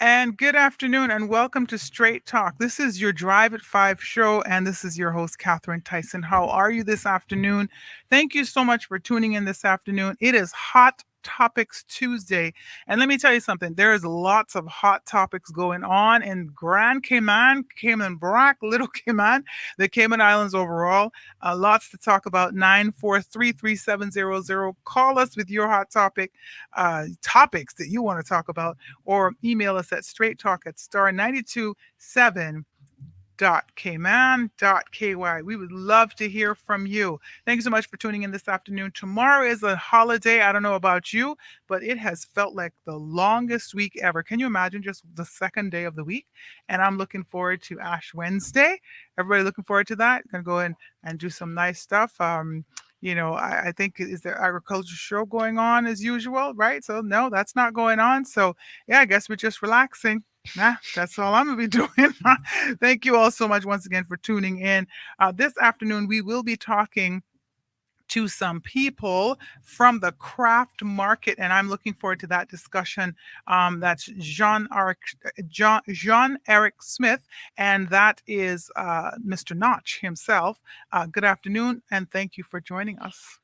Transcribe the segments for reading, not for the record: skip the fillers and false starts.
And good afternoon, and welcome to Straight Talk. This is your Drive at 5 show, and this is your host, Catherine Tyson. How are you this afternoon? Thank you so much for tuning in this afternoon. It is Hot Topics Tuesday. And let me tell you something, there is lots of hot topics going on in Grand Cayman, Cayman Brac, Little Cayman, the Cayman Islands overall. Lots to talk about. 9433700. Call us with your hot topics that you want to talk about, or email us at straighttalk at star927.kman.ky. We would love to hear from you. Thank you so much for tuning in this afternoon. Tomorrow is a holiday. I don't know about you, but it has felt like the longest week ever. Can you imagine just the second day of the week? And I'm looking forward to Ash Wednesday. Everybody looking forward to that? Gonna go in and do some nice stuff. I think is there agriculture show going on as usual, right? So no, that's not going on. So yeah, I guess we're just relaxing. Nah, that's all I'm gonna be doing. Thank you all so much once again for tuning in. This afternoon we will be talking to some people from the craft market, and I'm looking forward to that discussion. That's Jean Eric Smith, and that is Mr. Notch himself. Good afternoon, and thank you for joining us.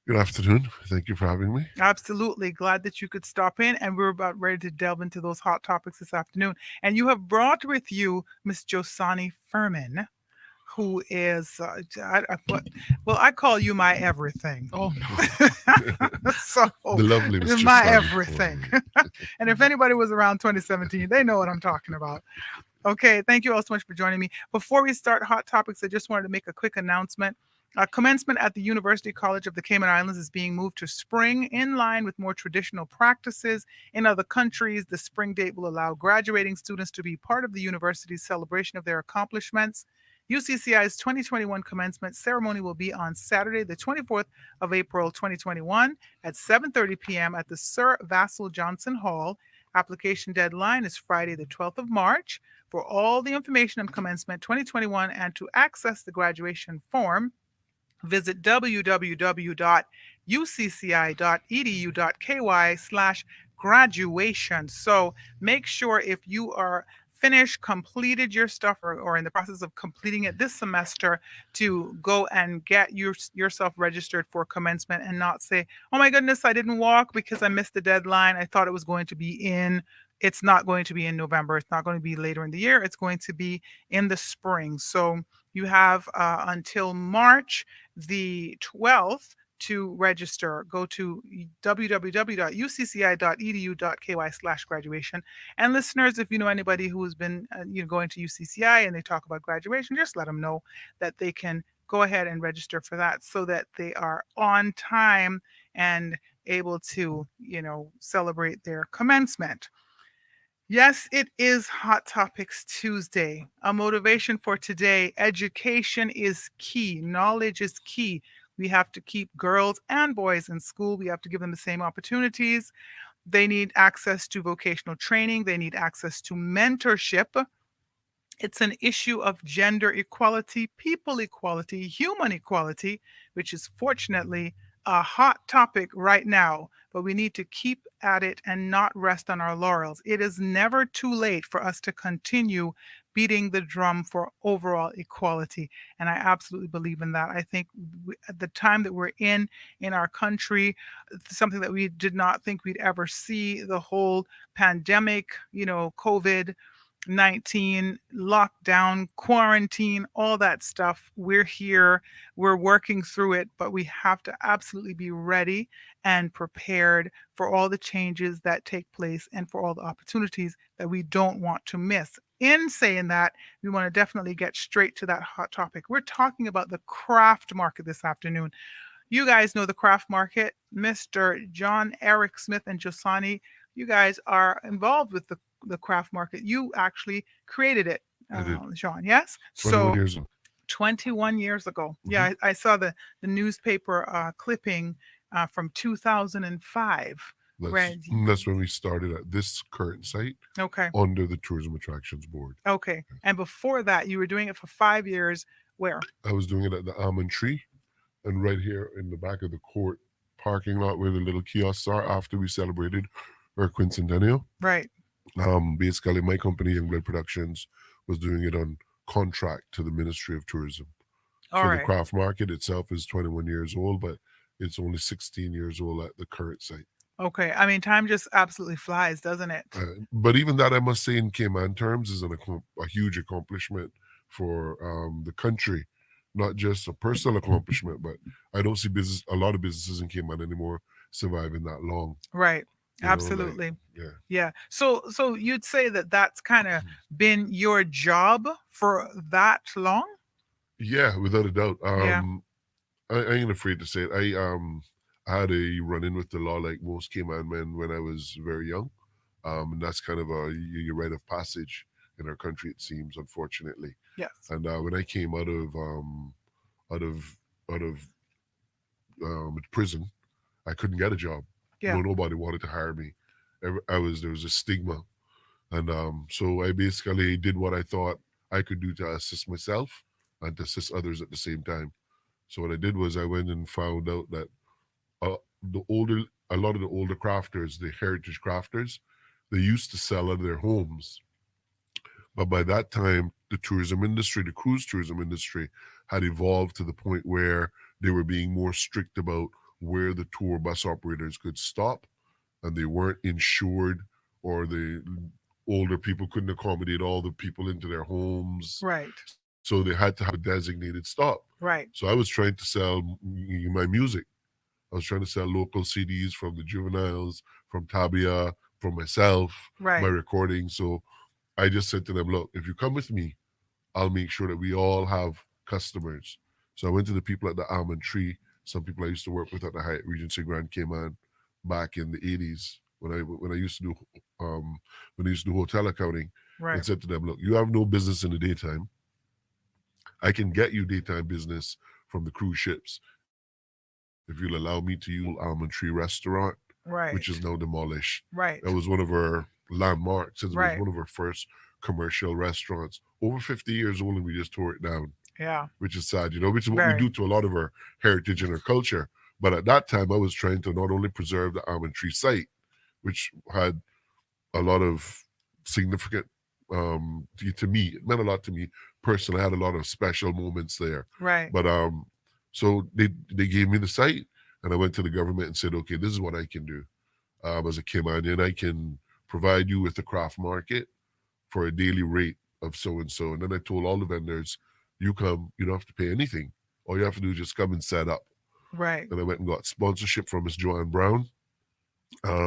Good afternoon. Thank you for having me. Absolutely. Glad that you could stop in. And we're about ready to delve into those hot topics this afternoon. And you have brought with you Miss Josani Furman, who is, well, I call you my everything. Oh no. So, The lovely Mr. my Sonny for everything. me. And if anybody was around 2017, they know what I'm talking about. Okay, thank you all so much for joining me. Before we start hot topics, I just wanted to make a quick announcement. Commencement at the University College of the Cayman Islands is being moved to spring in line with more traditional practices. In other countries, the spring date will allow graduating students to be part of the university's celebration of their accomplishments. UCCI's 2021 commencement ceremony will be on Saturday, the 24th of April, 2021 at 7:30 p.m. at the Sir Vassal Johnson Hall. Application deadline is Friday, the 12th of March. For all the information on commencement 2021 and to access the graduation form, visit www.ucci.edu.ky/graduation. So make sure if you are finished, completed your stuff, or in the process of completing it this semester, to go and get yourself registered for commencement and not say, oh my goodness, I didn't walk because I missed the deadline. I thought it was going to be in. It's not going to be in November. It's not going to be later in the year. It's going to be in the spring. So you have until March the 12th to register. Go to www.ucci.edu.ky/graduation. And listeners, if you know anybody who has been going to UCCI and they talk about graduation, just let them know that they can go ahead and register for that so that they are on time and able to, celebrate their commencement. Yes, it is Hot Topics Tuesday. A motivation for today: education is key, knowledge is key. We have to keep girls and boys in school. We have to give them the same opportunities. They need access to vocational training, they need access to mentorship. It's an issue of gender equality, people equality, human equality, which is fortunately a hot topic right now, but we need to keep at it and not rest on our laurels. It is never too late for us to continue beating the drum for overall equality. And I absolutely believe in that. I think at the time that we're in our country, something that we did not think we'd ever see, the whole pandemic, COVID 19, lockdown, quarantine, all that stuff. We're here, we're working through it, but we have to absolutely be ready and prepared for all the changes that take place and for all the opportunities that we don't want to miss. In saying that, we want to definitely get straight to that hot topic. We're talking about the craft market this afternoon. You guys know the craft market. Mr. John Eric Smith and Josani, you guys are involved with the craft market. You actually created it, I did. Sean, yes? 21 So years old. 21 years ago. Hmm. Yeah, I saw the newspaper clipping from 2005. That's, Where, that's when we started at this current site okay, under the Tourism Attractions Board. okay. And before that, you were doing it for 5 years. Where? I was doing it at the Almond Tree and right here in the back of the court parking lot where the little kiosks are after we celebrated our quincentennial. Right. Basically, my company, Youngblood Productions, was doing it on contract to the Ministry of Tourism. All So the right. craft market itself is 21 years old, but it's only 16 years old at the current site. Okay. I mean, time just absolutely flies, doesn't it? But even that, I must say, in Cayman terms, is a huge accomplishment for the country, not just a personal accomplishment. But I don't see a lot of businesses in Cayman anymore surviving that long. Right. You know, like Absolutely. yeah, Yeah. So you'd say that that's kind of been your job for that long? yeah, without a doubt. Yeah. I ain't afraid to say it. I had a run in with the law like most Cayman men when I was very young. And that's kind of your rite of passage in our country, it seems, unfortunately. Yes. And when I came out of out of prison, I couldn't get a job. Yeah. Nobody wanted to hire me. There was a stigma, and so I basically did what I thought I could do to assist myself and to assist others at the same time. So what I did was I went and found out that uh, the older a lot of the older crafters, the heritage crafters, they used to sell out of their homes. But by that time, the tourism industry, the cruise tourism industry, had evolved to the point where they were being more strict about where the tour bus operators could stop, and they weren't insured, or the older people couldn't accommodate all the people into their homes. Right. So they had to have a designated stop. Right. So I was trying to sell my music. I was trying to sell local CDs from the Juveniles, from Tabia, from myself, my Right. recordings. So I just said to them, look, if you come with me, I'll make sure that we all have customers. So I went to the people at the Almond Tree, some people I used to work with at the Hyatt Regency Grand Cayman back in the 80s when I used to do um, when I used to do hotel accounting, and Right. said to them, look, you have no business in the daytime. I can get you daytime business from the cruise ships if you'll allow me to use the Almond Tree restaurant, which is now Right. demolished. That was Right. one of our landmarks. It was one Right. of our first commercial restaurants, over 50 years old, and we just tore it down, Yeah. which is sad, which is what we Very. do to a lot of our heritage and our culture. But at that time, I was trying to not only preserve the Almond Tree site, which had a lot of significant to me. It meant a lot to me personally. I had a lot of special moments there. Right. But so they gave me the site, and I went to the government and said, okay, this is what I can do. As a Caymanian, I can provide you with a craft market for a daily rate of so and so. And then I told all the vendors, you come, you don't have to pay anything. All you have to do is just come and set up. Right. Then I went and got sponsorship from Miss Joanne Brown,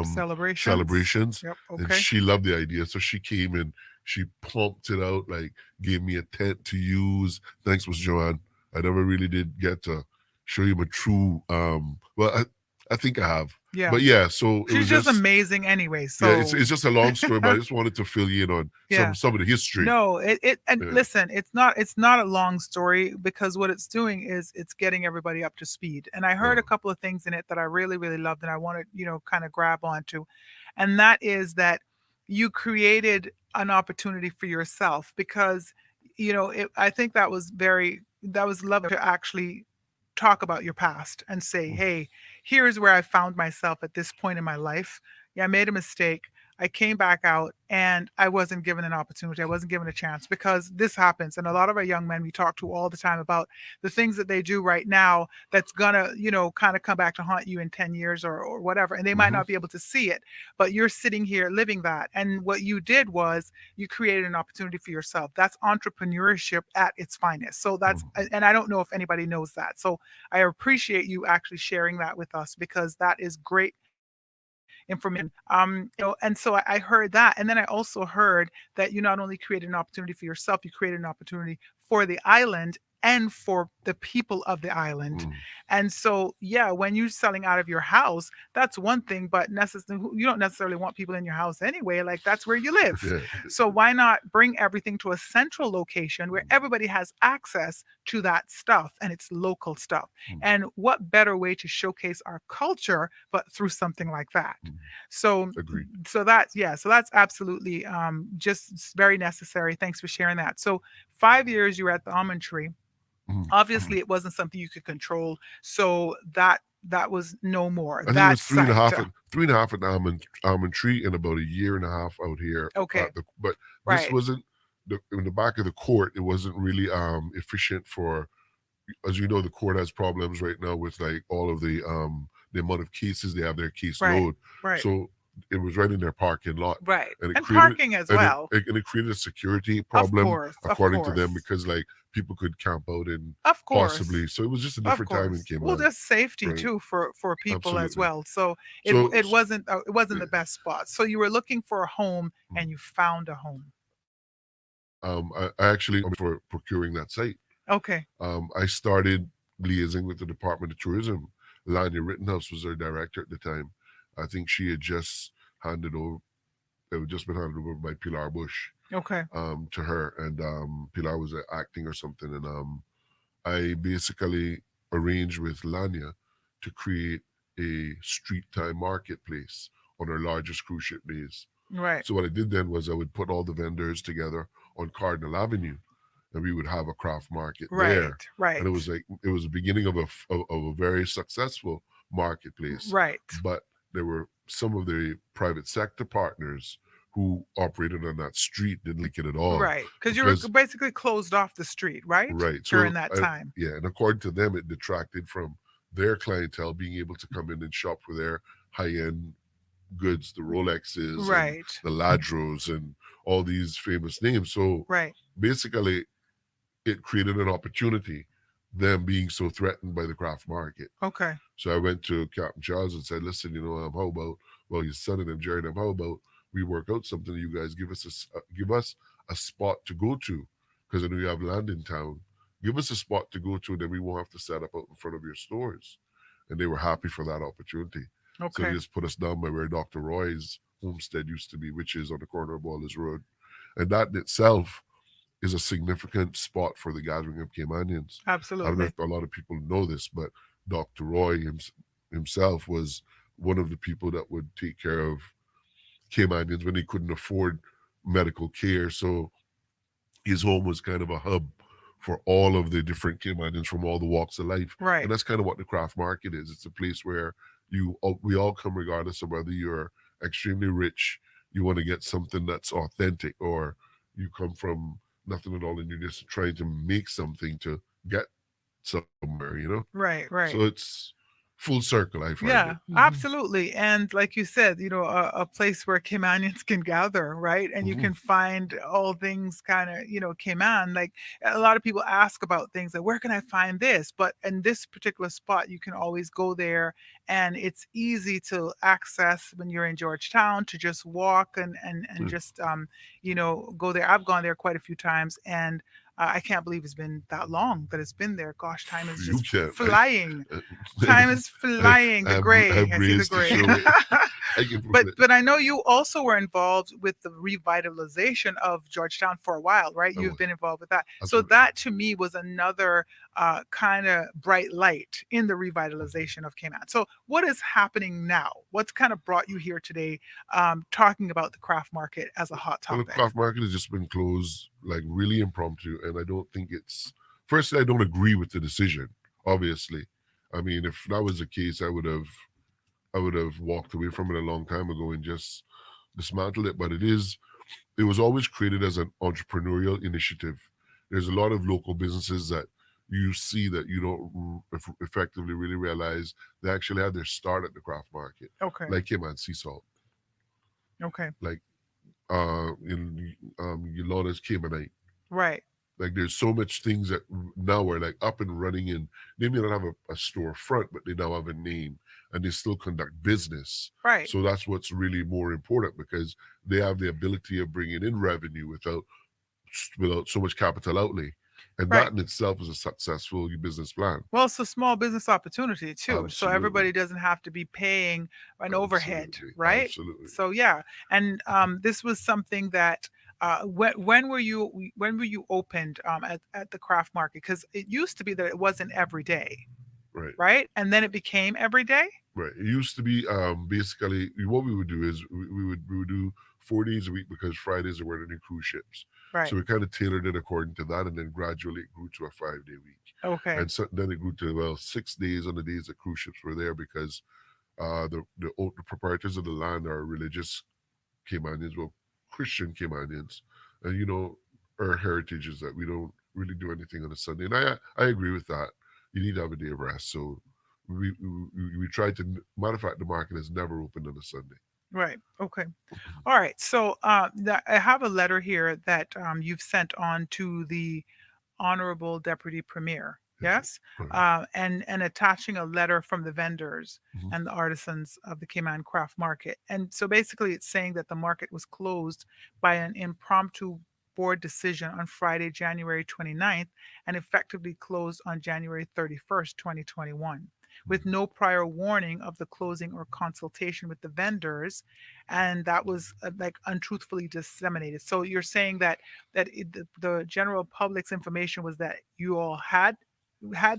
Celebrations. celebrations, Yep. and Okay. she loved the idea. So she came and she pumped it out, like gave me a tent to use. Thanks, Miss Joanne. I never really did get to show you my true. Well, I think I have, Yeah. but yeah. So it She's was just just amazing anyway. yeah. So It's just a long story, but I just wanted to fill you in on yeah. some of the history. No, it and Yeah. listen, it's not a long story because what it's doing is it's getting everybody up to speed. And I heard a Uh, couple of things in it that I really, really loved and I want to, kind of grab onto. And that is that you created an opportunity for yourself because, I think that was lovely to actually talk about your past and say, mm, hey, here's where I found myself at this point in my life. Yeah, I made a mistake. I came back out and I wasn't given an opportunity. I wasn't given a chance because this happens. And a lot of our young men we talk to all the time about the things that they do right now that's gonna, kind of come back to haunt you in 10 years or whatever. And they might mhm, not be able to see it, but you're sitting here living that. And what you did was you created an opportunity for yourself. That's entrepreneurship at its finest. So mm, and I don't know if anybody knows that. So I appreciate you actually sharing that with us because that is great information. And so I heard that. And then I also heard that you not only created an opportunity for yourself, you created an opportunity for the island and for the people of the island. mm. And so, yeah, when you're selling out of your house, that's one thing, but you don't necessarily want people in your house anyway. Like that's where you live. Yeah. So why not bring everything to a central location where Mm, everybody has access to that stuff and it's local stuff? mm, And what better way to showcase our culture but through something like that? mm. So Agreed. so that's absolutely just very necessary. Thanks for sharing that. So 5 years you were at the almond tree. Mm, Obviously it wasn't something you could control, so that that was no more. I think it That was site. 3.5 an almond tree and about a year and a half out here. Okay. But this Right. wasn't in the back of the court. It wasn't really efficient for, as you know, the court has problems right now with like all of the amount of cases they have their Right. caseload. Right. So it was right in their parking lot, Right. and it And created parking as well. and it created a security Of problem course. Of according to them course. because like people could camp out and Of course. possibly. So it was just a Of different time in course. Well, Cayman, just safety right? too for people as Absolutely. well. So So, it wasn't the best spot. So you were looking for a home and you found a home. I actually for procuring that site. Okay. I started liaising with the Department of Tourism. Lanya Rittenhouse was their director at the time. I think she had just handed over. It had just been handed over by Pilar Bush Okay. to her, and Pilar was acting or something. And I basically arranged with Lanya to create a street time marketplace on our largest cruise ship bays. Right. So what I did then was I would put all the vendors together on Cardinal Avenue, and we would have a craft market there. Right. And it Right. was like it was the beginning of a very successful marketplace. Right. But there were some of the private sector partners who operated on that street didn't like it at all Right. Because you were because basically closed off the street, right? right. During So that time. yeah, and according to them, it detracted from their clientele being able to come in and shop for their high end goods, the Rolexes and Right. the Ladros and all these famous names. So Right. basically, it created an opportunity, them being so threatened by the craft market. Okay. So I went to Captain Charles and said, listen, how about, well, your son and them, Jerry, and them, how about we work out something, you guys give us a spot to go to, because I know you have land in town. Give us a spot to go to, and then we won't have to set up out in front of your stores. And they were happy for that opportunity. So they Okay. just put us down by where Dr. Roy's homestead used to be, which is on the corner of Wallace Road. And that in itself is a significant spot for the gathering of Caymanians. I don't know Absolutely. if a lot of people know this, but Dr. Roy himself was one of the people that would take care of Caymanians when they couldn't afford medical care. So his home was kind of a hub for all of the different Caymanians from all the walks of life. And Right. that's kind of what the craft market is. It's a place where we all come regardless of whether you're extremely rich, you want to get something that's authentic, or you come from nothing at all and you're just trying to make something to get somewhere. Right. So Right. it's full circle, I find Yeah, it. absolutely. And like you said, a place where Caymanians can gather, right? And you Mhm. can find all things kind of, Cayman. Like a lot of people ask about things like, where can I find this? But in this particular spot, you can always go there and it's easy to access when you're in Georgetown to just walk and Yeah. just, go there. I've gone there quite a few times and I can't believe it's been that long that it's been there. Gosh, time is You just can't. flying. I, Time is flying. The I gray. have I see the brains to gray. show it. I can prove but it. but I know you also were involved with the revitalization of Georgetown for a while, right? I You've was been involved with that. So absolutely. that to me was another kind of bright light in the revitalization of Cayman. So what is happening now? What's kind of brought you here today, talking about the craft market as a hot Well, the topic? craft market has just been closed, like really impromptu, and I don't think it's. Firstly, I don't agree with the decision. Obviously, I mean, if that was the case, I would have walked away from it a long time ago and just dismantled it. But it was always created as an entrepreneurial initiative. There's a lot of local businesses that you see that you don't effectively really realize they actually had their start at the craft market, Okay. like him and Sea Salt, Okay. like in Yolana's Caymanite. Right. Like there's so much things that now are like up and running, and they may not have a store front, but they now have a name and they still conduct business. Right. So that's what's really more important because they have the ability of bringing in revenue without so much capital outlay, and that Right. in itself is a successful business plan. Well, it's a small business opportunity too. So Absolutely, everybody doesn't have to be paying an overhead, absolutely, right? absolutely. So yeah, and this was something that when were you opened at the craft market? Because it used to be that it wasn't every day, Right. right? And then it became every day. Right. It used to be basically what we would do is we would do 4 days a week because Fridays are where the new cruise ships. So Right. we kind of tailored it according to that, and then gradually it grew to a 5 day week. Okay. And so then it grew to, well, 6 days on the days that cruise ships were there because the proprietors of the land are religious Caymanians, well, Christian Caymanians, and our heritage is that we don't really do anything on a Sunday, and I agree with that. You need to have a day of rest, so we try to. Matter of fact, the market is never opened on a Sunday. Right. Okay. All right. So I have a letter here that you've sent on to the Honorable Deputy Premier. Yes, Yes. right. And attaching a letter from the vendors Mhm. and the artisans of the Cayman Craft Market. And so basically, it's saying that the market was closed by an impromptu board decision on Friday, January 29th, and effectively closed on January 31st, 2021, with Mhm. no prior warning of the closing or consultation with the vendors, and that was like untruthfully disseminated. So you're saying that the general public's information was that you all had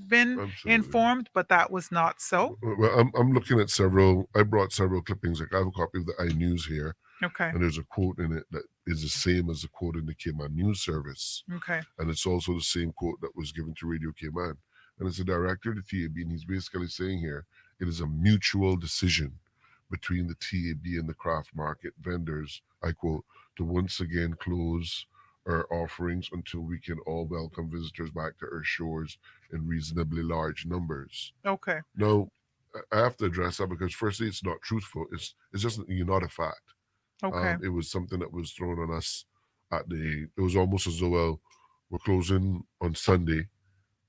been Absolutely. informed, but that was not so. Well, I'm looking at several. I brought several clippings. Like I have a copy of the iNews here, Okay. and there's a quote in it that is the same as the quote in the Cayman News Service. Okay. And it's also the same quote that was given to Radio Cayman. And it's the director of the TAB, and he's basically saying here it is a mutual decision between the TAB and the craft market vendors, I quote, to once again close our offerings until we can all welcome visitors back to our shores in reasonably large numbers. Okay. Now, I have to address that because firstly, it's not truthful. It's just not a fact. Okay. It was something that was thrown on us at the. It was almost as though, well, we're closing on Sunday.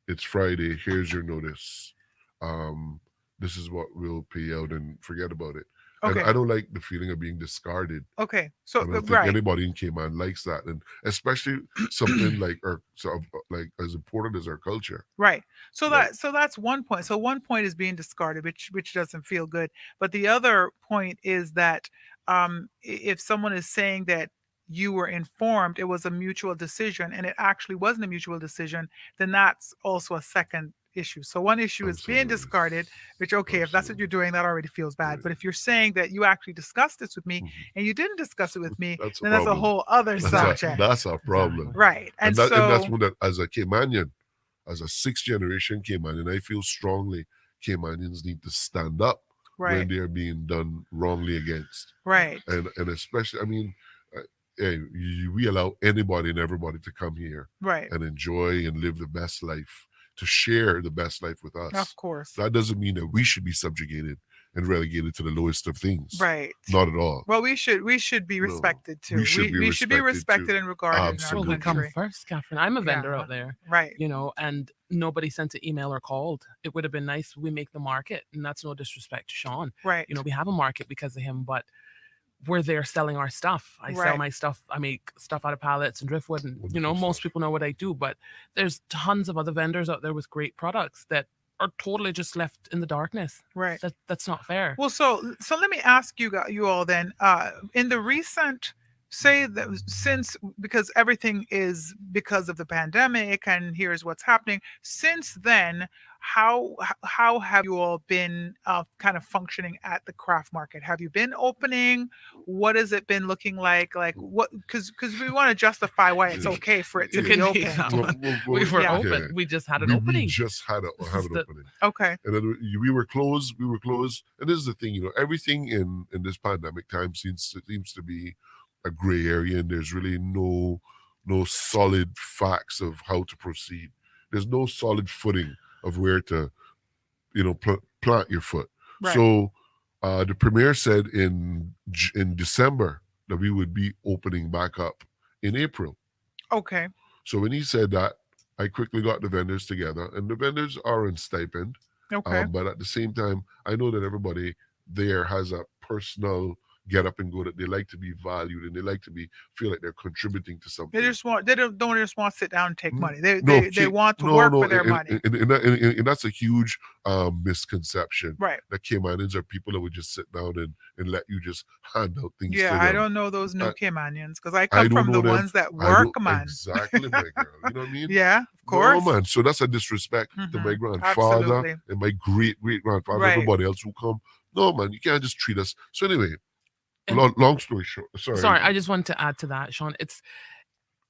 It's Friday. Here's your notice. Um, this is what we'll pay out, and forget about it. And Okay. I don't like the feeling of being discarded. Okay. So I don't think right. anybody in Cayman likes that, and especially something like our sort of like as important as our culture. Right. So Like, that's one point. So one point is being discarded, which doesn't feel good. But the other point is that if someone is saying that you were informed, it was a mutual decision, and it actually wasn't a mutual decision, then that's also a second issue. So one issue is being absolutely, discarded, which okay, if that's what absolutely, you're doing, that already feels bad. right. But if you're saying that you actually discussed this with me Mhm. and you didn't discuss it with me, That's a then that's a problem. whole other That's a Exactly. subject. that's a problem. Exactly. Right. And And that's so one that as a Caymanian, as a sixth generation Caymanian, I feel strongly Caymanians need to stand up when right. they're being done wrongly against, Right. and especially, I mean, uh, hey, we allow anybody and everybody to come here Right. and enjoy and live the best life, to share the best life with Of us. course. That doesn't mean that we should be subjugated and relegated to the lowest of things. Right. Not at all. Well, we should be No, respected we too. should be We should be respected too. respected and regarded in our Well, we come Absolutely. country. first, Catherine. I'm a vendor Yeah. out there, Right. and nobody sent an email or called. It would have been nice. We make the market, and that's no disrespect to Sean. Right. We have a market because of him, but we're there selling our stuff. I sell Right. my stuff. I make stuff out of pallets and driftwood, and Wonderful most stuff. people know what I do. But there's tons of other vendors out there with great products that are totally just left in the darkness. Right. That's not fair. Well, so let me ask you all then. In the recent, say that since because everything is because of the pandemic, and here's what's happening. Since then, how have you all been kind of functioning at the craft market? Have you been opening? What has it been looking like? Like what? Because we want to justify why it's Yeah. okay for it to You be can take open. that Well, one. well, We were Yeah. okay. open. We just had an We opening. just had a This have is an the opening, Okay. and then we were closed. We were closed, and this is the thing. Everything in this pandemic time seems to be a gray area, and there's really no solid facts of how to proceed. There's no solid footing of where to plant your foot. Right. So the premier said in December that we would be opening back up in April. Okay. So when he said that, I quickly got the vendors together, and the vendors are in stipend. Okay. But at the same time, I know that everybody there has a personal get up and go that they like to be valued and they like to be feel like they're contributing to They something. just want they don't just want to sit down and take Mm, money. They No, they they want to no, work no, for their money. and that's a huge misconception. Right. That Caymanians are people that would just sit down and let you just hand out things Yeah, to I them. don't know those new I, Caymanians because I I come don't from know the them. ones that I work, don't man. exactly, my girl. You know what I mean? Yeah, of No, course. man. So that's a disrespect to my Hmm. grandfather Absolutely. and my great great grandfather, Right. everybody else who come. No, man, you can't just treat us. So anyway, And long story short, sorry. sorry, I just wanted to add to that, Sean. It's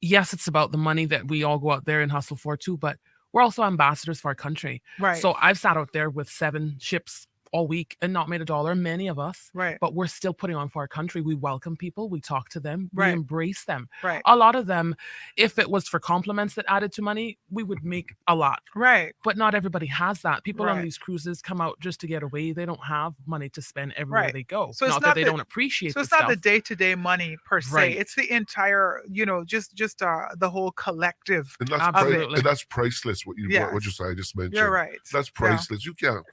yes, it's about the money that we all go out there and hustle for too, but we're also ambassadors for our country. Right. So I've sat out there with 7 ships all week and not made a dollar, many of us, Right. but we're still putting on for our country. We welcome people, we talk to them, we Right. embrace them. Right. A lot of them, if it was for compliments that added to money, we would make a lot. Right. But not everybody has that. People on Right. these cruises come out just to get away. They don't have money to spend everywhere Right. they go. So it's Not that not they the don't appreciate so the it's not the stuff. day-to-day money per se. Right. It's the entire, just the whole collective And that's of it. Absolutely. and that's priceless. What you Yes. said, I just You're mentioned. right. That's Yeah. priceless. You can't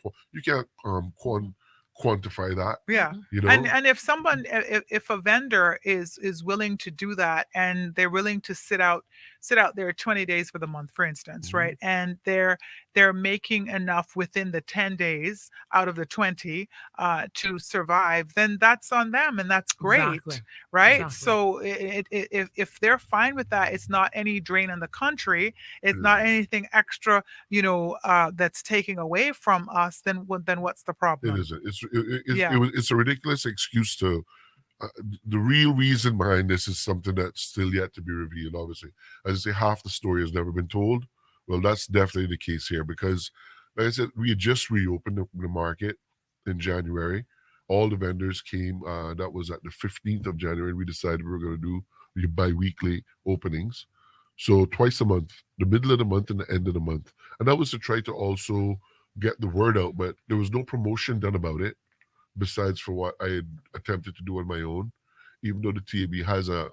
quantify that. Yeah. Mhm. You And know, and if a vendor is willing to do that, and they're willing to sit out there 20 days for the month, for instance, Mhm. right? And they're making enough within the 10 days out of the 20 to survive, then that's on them, and that's great, Exactly. right? Exactly. So if they're fine with that, it's not any drain on the country, It it's not isn't. anything extra, that's taking away from us, then what's the It problem? isn't. Yeah. It's a ridiculous excuse to. Uh, the real reason behind this is something that's still yet to be revealed. Obviously, as I say, half the story has never been told. Well, that's definitely the case here because, like I said, we had just reopened the market in January. All the vendors came. That was at the 15th of January. We decided we were going to do bi-weekly openings, so twice a month, the middle of the month and the end of the month, and that was to try to also get the word out. But there was no promotion done about it besides for what I had attempted to do on my own, even though the TAB has a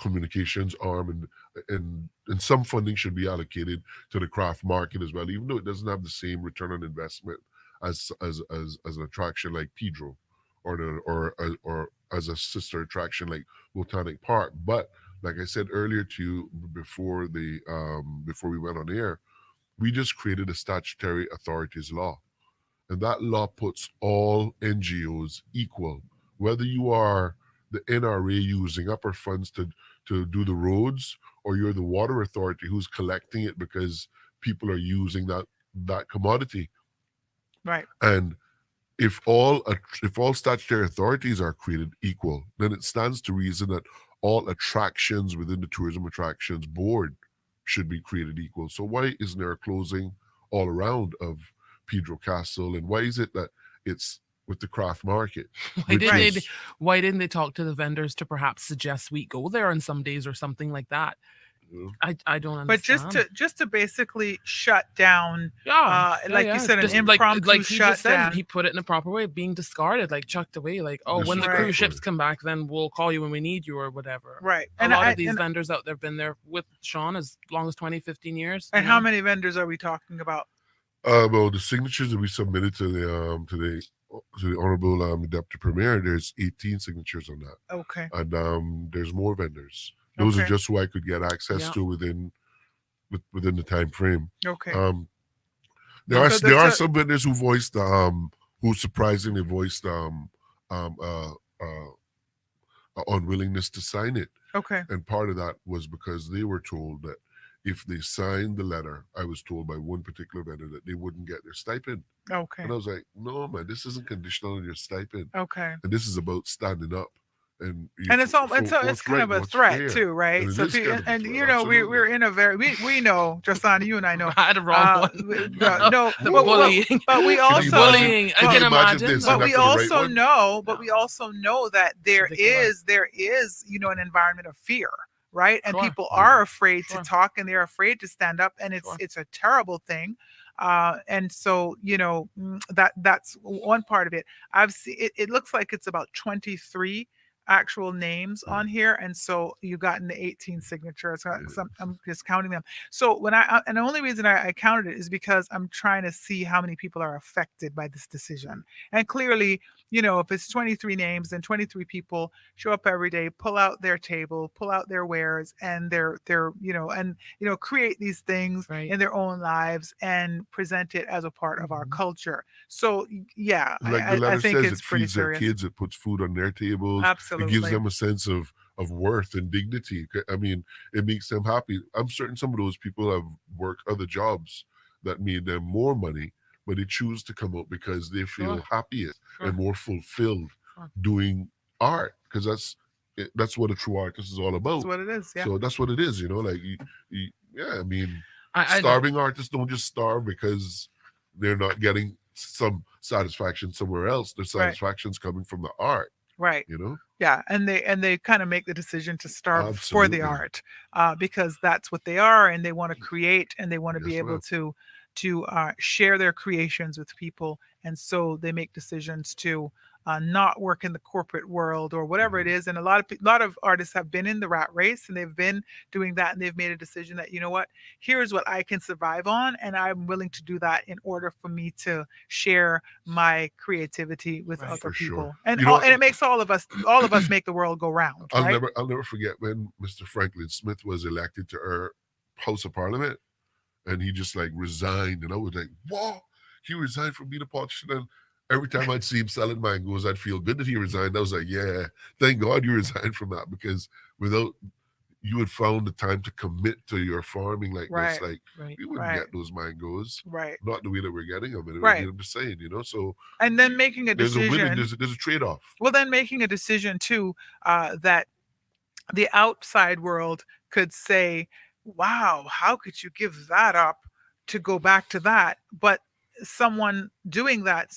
communications arm and some funding should be allocated to the craft market as well, even though it doesn't have the same return on investment as an attraction like Pedro or as a sister attraction like Botanic Park. But like I said earlier to you before we went on air, we just created a statutory authorities law, and that law puts all NGOs equal, whether you are the NRA using upper funds to do the roads, or you're the water authority who's collecting it because people are using that commodity. Right. And if all statutory authorities are created equal, then it stands to reason that all attractions within the tourism attractions board should be created equal. So why isn't there a closing all around of Pedro Castle, and why is it that it's with the craft market, Why which didn't Right. they is why didn't they talk to the vendors to perhaps suggest we go there on some days or something like that? you know, I don't But just understand. to basically shut down, Yeah, yeah, like you yeah. said, an Just impromptu like he just said, he shutdown. put it in a proper way, being discarded, like chucked away. Like, oh, when the cruise Right. ships disrespectfully. come back, then we'll call you when we need you or whatever. Right. A And lot I of these and vendors out there have been there with Sean as long as 20, 15 years. and how many vendors are we talking about? Well, the signatures that we submitted to the honorable deputy premier, there's 18 signatures on that, Okay. and there's more vendors. Those are Okay. just who I could get access Yeah. to within the time frame. Okay. Um, No. So there that's are a some vendors who surprisingly voiced um uh, uh unwillingness to sign it, okay. and part of that was because they were told that if they signed the letter, I was told by one particular vendor that they wouldn't get their stipend. Okay. And I was like, no, man, this isn't conditional on your stipend. Okay. And this is about standing up and you And it's kind forthright of and a what's threat fair. too, right? And it So is kind of a and threat, we're absolutely. in a very we know, Josana, you and I know. I had a wrong one. No, The but, bullying. but we Can The you also imagine? bullying. I Can can you imagine imagine. this but and No. not we for the right also one? know but No. we also know that It's ridiculous. there is an environment of fear, right? And Sure. people Yeah. are afraid to Sure. talk, and they're afraid to stand up, and Sure. it's a terrible thing. And so that's one part of it. I've seen it looks like it's about 23 actual names Yeah. on here, and so you got in the 18 signatures. So Yeah. I'm just counting them. So and the only reason I counted it is because I'm trying to see how many people are affected by this decision. And clearly, if it's 23 names, then 23 people show up every day, pull out their table, pull out their wares, and create these things Right. in their own lives and present it as a part of our Mhm. culture. So yeah, Like the I letter think says, it's it pretty feeds their serious. kids, it puts food on their tables, it gives Absolutely. them a sense of worth and dignity. I mean, it makes them happy. I'm certain some of those people have worked other jobs that made them more money, but they choose to come out because they Sure, feel happier sure, and more fulfilled sure. doing art, because that's what a true artist is all That's about. what it is. Yeah. So that's what it is, like yeah, I mean, I know. starving artists don't just starve because they're not getting some satisfaction somewhere else. Their Right. satisfaction's coming from the art, Right. you know? Yeah, and they kind of make the decision to starve for the Absolutely. art, because that's what they are, and they want to create, and they want to be Yes, able ma'am. to share their creations with people, and so they make decisions to not work in the corporate world or whatever it Hmm. is. And a lot of artists have been in the rat race, and they've been doing that, and they've made a decision that, you know what, here's what I can survive on, and I'm willing to do that in order for me to share my creativity with Right. other For sure. people, and You all, know, and it makes all of us make the world go round, right? I'll never forget when Mr. Franklin Smith was elected to our House of Parliament, and he just like resigned, and I was like, "Wow, he resigned from being a politician." And every time I'd see him selling mangoes, I'd feel good that he resigned. I was like, "Yeah, thank God you resigned from that, because without you had found the time to commit to your farming like this, Right, like Right. we wouldn't right, get those mangoes, right, not the way that we're getting them." And I right. mean, I'm just saying, So And then making a there's a win and decision. there's a trade off. Well, then making a decision too, that the outside world could say, "Wow, how could you give that up to go back to that?" But someone doing that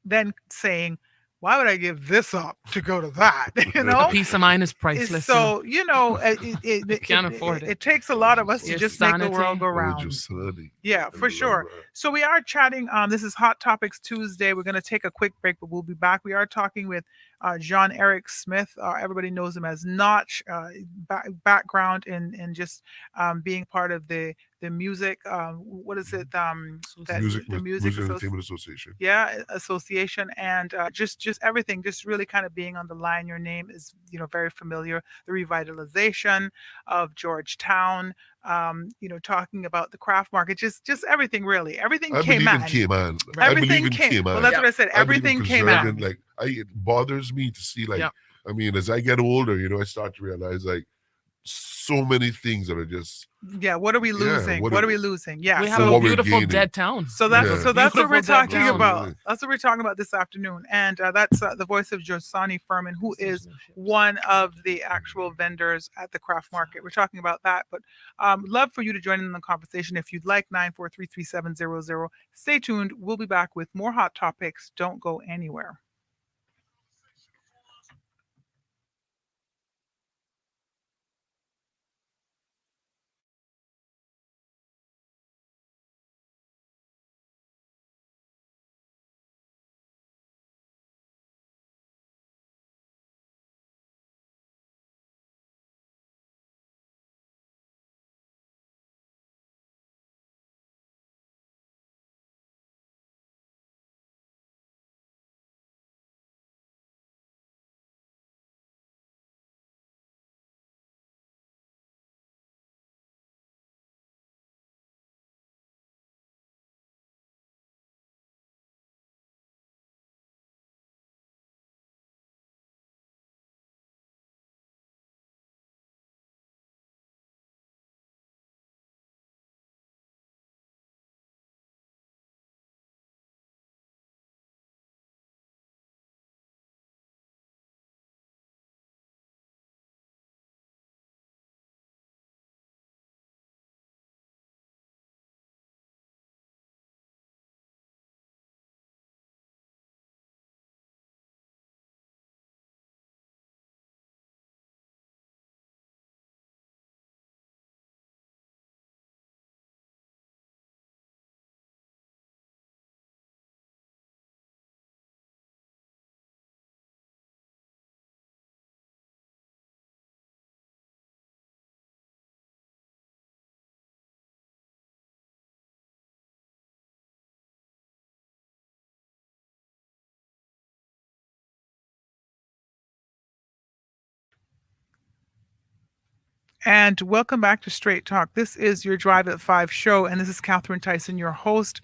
then saying, "Why would I give this up to go to that?" you A know? peace of mind is Is priceless. so, You it, it, can't afford it, it. it takes a lot of us to Your just make the world sanity. go Oh, round. Josani, Yeah, I for love sure. that. So we are chatting. This is Hot Topics Tuesday. We're going to take a quick break, but we'll be back. We are talking with John Eric Smith. Everybody knows him as Notch. Background in just being part of the music. What is it? That the music Music association. Entertainment Association. Yeah, association, and just everything, just really kind of being on the line. Your name is, very familiar. The revitalization of Georgetown, talking about the craft market, just everything, really. Everything I came believe in in. Cayman. I Right. believe Everything in came. Well, that's Cayman. what Yep. I said. I believe in Everything came preserving. in. Like, it bothers me to see, like, Yep. I mean, as I get older, I start to realize, like, so many things that are just, Yeah. What are we yeah, losing? What are we losing? Yeah. We have for a what So we're beautiful gaining. dead town. so We have that's a Yeah, so that's what we're beautiful dead talking town. about. absolutely. That's what we're talking about this afternoon, and that's the voice of Josani Furman, who is Sensational ships. one of the actual vendors at the craft market. We're talking about that, but love for you to join in the conversation if you'd like. 9433700. Stay tuned. We'll be back with more hot topics. Don't go anywhere. And welcome back to Straight Talk. This is your Drive at 5 show, and this is Catherine Tyson, your host.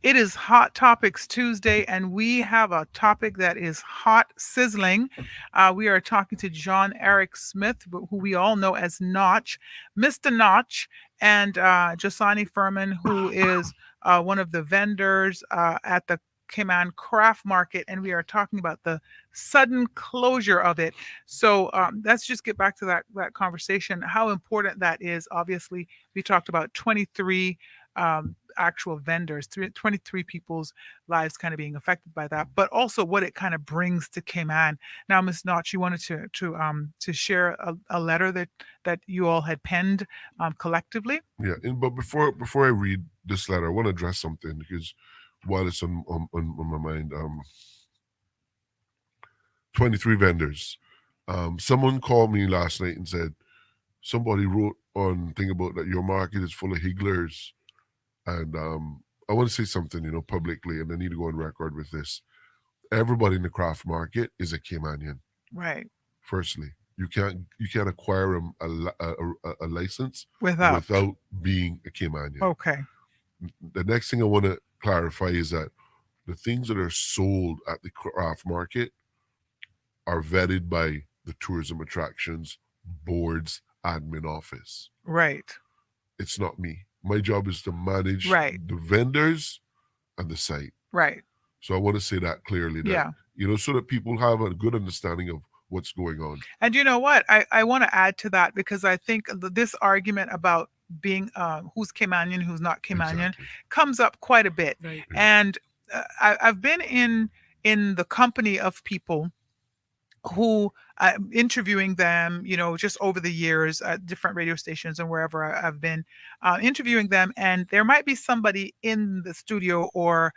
It is Hot Topics Tuesday, and we have a topic that is hot, sizzling. We are talking to John Eric Smith, who we all know as Notch, Mr. Notch, and Josani Furman, who is one of the vendors at the Cayman Craft Market, and we are talking about the sudden closure of it. So let's just get back to that conversation. How important that is. Obviously, we talked about 23 actual vendors, 23 people's lives kind of being affected by that, but also what it kind of brings to Cayman. Now, Ms. Notch, you wanted to share a letter that you all had penned collectively. Yeah, but before I read this letter, I want to address something because while it's on my mind, 23 vendors. Someone called me last night and said somebody wrote on thing about that your market is full of higglers, and I want to say something, publicly, and I need to go on record with this. Everybody in the craft market is a Caymanian. Right. Firstly, you can't acquire a license Without. without being a Caymanian. Okay. The next thing I want to clarify is that the things that are sold at the craft market are vetted by the tourism attractions board's admin office. Right. It's not me. My job is to manage Right. the vendors and the site. Right. So I want to say that clearly, that Yeah. so that people have a good understanding of what's going on. And you know what? I want to add to that because I think this argument about being who's Caymanian, who's not Caymanian, Exactly. comes up quite a bit. Right. And I've been in the company of people who interviewing them, just over the years at different radio stations and wherever I've been interviewing them, and there might be somebody in the studio or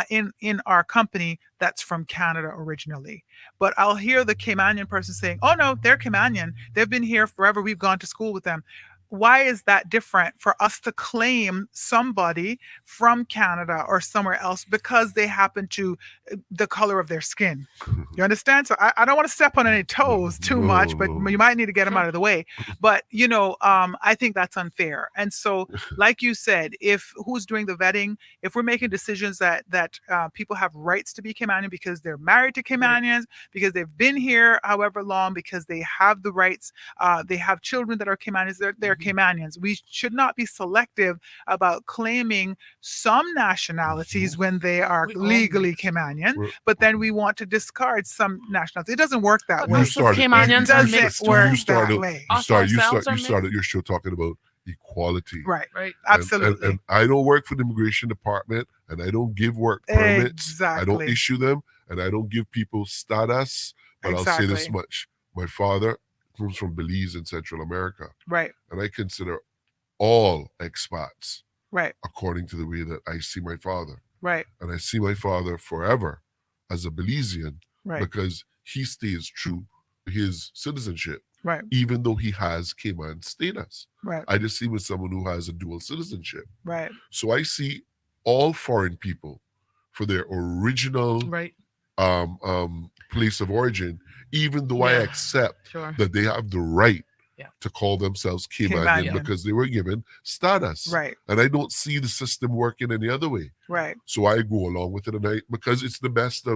in our company that's from Canada originally, but I'll hear the Caymanian person saying, "Oh no, they're Caymanian. They've been here forever. We've gone to school with them." Why is that different for us to claim somebody from Canada or somewhere else because they happen to the color of their skin? You understand? So I don't want to step on any toes too much, but No. you might need to get them Sure. out of the way. But I think that's unfair. And so, like you said, if who's doing the vetting, if we're making decisions that people have rights to be Caymanian because they're married to Caymanians, because they've been here however long, because they have the rights, they have children that are Caymanians, they're Caymanians. We should not be selective about claiming some nationalities when they are We all legally need- Caymanian, We're- but then we want to discard some nationalities. It doesn't work that But way. us as started- Caymanians It are doesn't mixed. work you that started, way. you Us started, you ourselves start, you are started your show talking about equality. Right. Right. Absolutely. And I don't work for the immigration department, and I don't give work permits. I don't Exactly. issue them, and I don't give people status. But I'll say this Exactly. much: my father comes from Belize in Central America, Right. and I consider all expats Right. according to the way that I see my father, Right. and I see my father forever as a Belizean Right. because he stays true to his citizenship, Right. even though he has Cayman status. Right. I just see him as someone who has a dual citizenship. Right. So I see all foreign people for their original Right. place of origin, even though I Yeah. accept Sure. that they have the right Yeah. to call themselves Caymanian Caymanian. because they were given status. Right. And I don't see the system working any other way. Right. So I go along with it, and because it's the best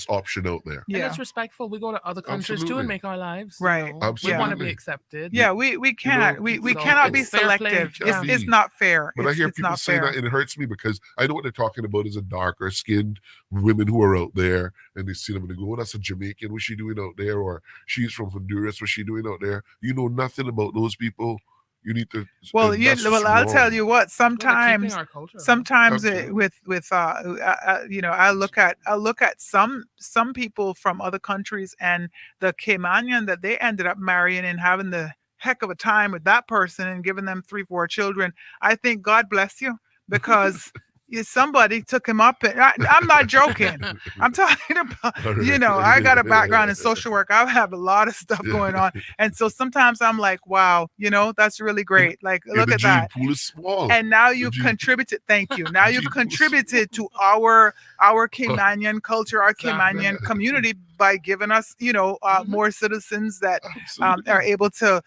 option out there. And Yeah. it's respectful. We go to other countries too Absolutely. and make our lives. Right. We want to Absolutely. be accepted. Yeah. We cannot. We so cannot be it's fair play. selective. Can't It's be. not fair. But I hear it's people not say fair. that, and it hurts me because I know what they're talking about is a darker skinned women who are out there, and they see them and they go, "Oh, that's a Jamaican. What's she doing out there?" Or "She's from Honduras. What's she doing out there?" You know nothing about those people. You need to. Well, and that's just I'll tell wrong. you what. We're keeping Sometimes our culture. Absolutely. I look at some people from other countries, and the Caymanian that they ended up marrying and having the heck of a time with that person and giving them 3 4 children. I think God bless you, because somebody took him up, and I'm not joking. I'm talking about, I got a background in social work. I have a lot of stuff going on, and so sometimes I'm like, wow, that's really great. Like, And look the at gene that. pool is small. And now you've gene- contributed. Thank you. Now you've gene pool is contributed to small. our Caymanian culture, our Exactly. Caymanian community by giving us, more citizens that Absolutely. are able to,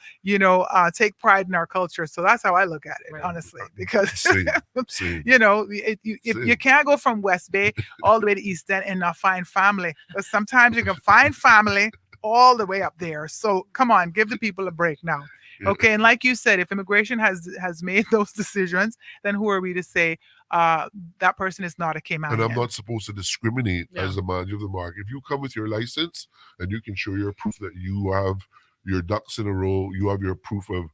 take pride in our culture. So that's how I look at it, Right. honestly, because Same. Same. if you can't go from West Bay all the way to East End and not find family, but sometimes you can find family all the way up there. So come on, give the people a break now. Okay, and like you said, if immigration has made those decisions, then who are we to say uh, that person is not a And I'm Caymanian? not supposed to discriminate Yeah. as the manager of the market. If you come with your license and you can show your proof that you have your ducks in a row, you have your proof of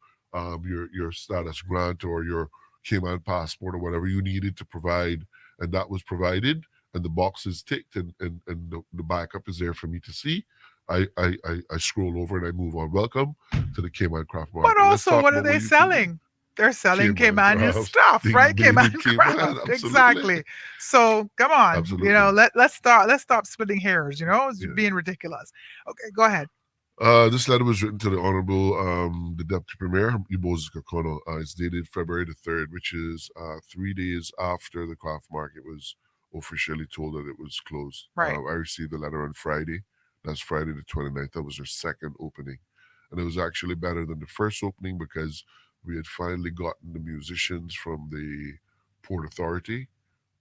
your status grant or your Cayman passport or whatever you needed to provide, and that was provided, and the box is ticked, and the backup is there for me to see. I scroll over and I move on. Welcome to the Cayman Craft But Market. Let's also, talk what are about what they you can do. selling? They're selling Cayman Caymanian Craft, stuff, things right? made Cayman in Cayman, craft, absolutely, exactly. So come on, absolutely. let's stop splitting hairs. It's Yeah. being ridiculous. Okay, go ahead. This letter was written to the Honorable the Deputy Premier, Moses Kakono. It's dated February the 3rd, which is 3 days after the craft market was officially told that it was closed. Right, I received the letter on Friday. That's Friday the 29th. That was their second opening. And it was actually better than the first opening because we had finally gotten the musicians from the Port Authority,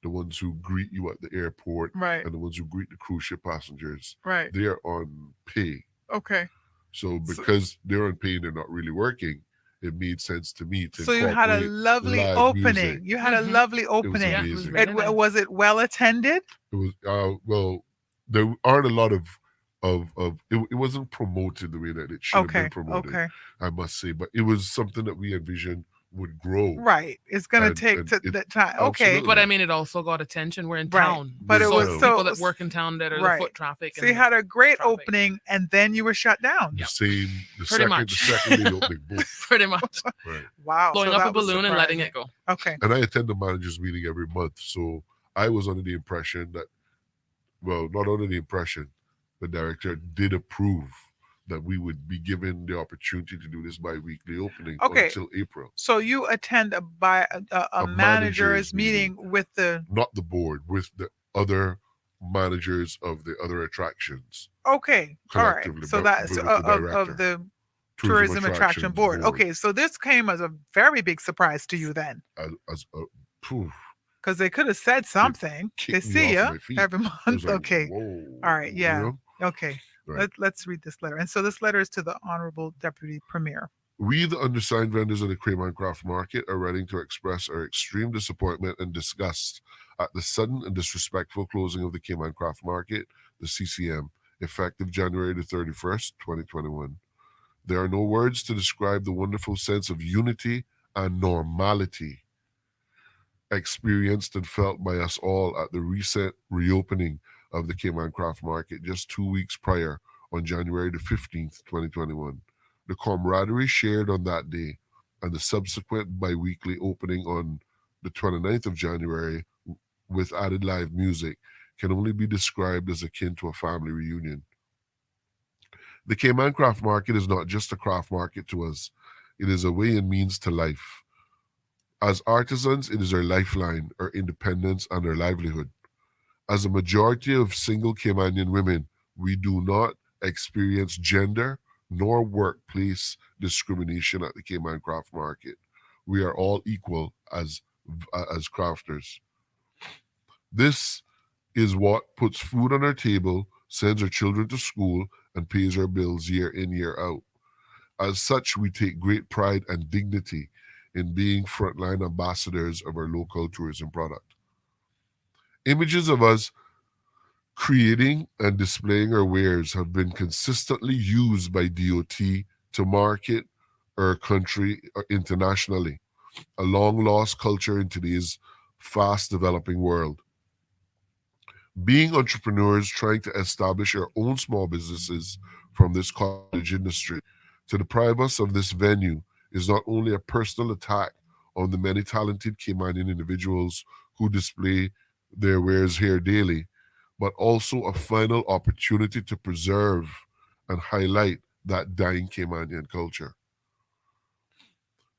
the ones who greet you at the airport right, and the ones who greet the cruise ship passengers. right. They are on pay, Okay. so So, because they're on pay and they're not really working, it made sense to me to so you had a incorporate lovely live music. opening. You had a Hmm. lovely It was Yeah, opening. it was amazing. really nice. Was it well attended? It was well, there aren't a lot of it wasn't promoted the way that it should have been Okay, promoted, okay. I must say, but it was something that we envisioned would grow, Right. It's gonna take and to it that time. Okay. But I absolutely mean, it also got attention. We're in Right. town, But we're it in so was it's town. people that work in town that are the right. foot traffic So you and had a great traffic. opening and then you were shut down. The Yeah, same, pretty the much, second day the opening, boom, pretty much right. Wow. blowing So up a that was balloon and letting surprising. it go. Okay. And I attend the managers meeting every month, so I was under the impression that, well, not under the impression, the director did approve that we would be given the opportunity to do this bi-weekly opening Okay. until April. So you attend a A manager's managers meeting, meeting with the not the board, with the other managers of the other attractions okay. All right. collectively, So but that's with the of director, the tourism tourism attraction attractions board. board, Okay. So this came as a very big surprise to you then. as phew, Because they could have said it something. They kicked me see off you my feet. every I was month. like, Okay. whoa, All right. Yeah. Okay. right. Let's read this letter. And so this letter is to the Honorable Deputy Premier. We, the undersigned vendors of the Cayman Craft Market, are writing to express our extreme disappointment and disgust at the sudden and disrespectful closing of the Cayman Craft Market, the CCM, effective January the 31st, 2021. There are no words to describe the wonderful sense of unity and normality experienced and felt by us all at the recent reopening of the Cayman Craft Market just 2 weeks prior on January the 15th, 2021. The camaraderie shared on that day and the subsequent bi weekly opening on the 29th of January with added live music can only be described as akin to a family reunion. The Cayman Craft Market is not just a craft market to us, it is a way and means to life. As artisans, it is our lifeline, our independence, and our livelihood. As a majority of single Caymanian women, we do not experience gender nor workplace discrimination at the Cayman Craft Market. We are all equal as crafters. This is what puts food on our table, sends our children to school, and pays our bills year in, year out. As such, we take great pride and dignity in being frontline ambassadors of our local tourism product. Images of us creating and displaying our wares have been consistently used by DOT to market our country internationally, a long lost culture in today's fast developing world. Being entrepreneurs trying to establish our own small businesses from this cottage industry to deprive us of this venue is not only a personal attack on the many talented Caymanian individuals who display their wares here daily, but also a final opportunity to preserve and highlight that dying Caymanian culture.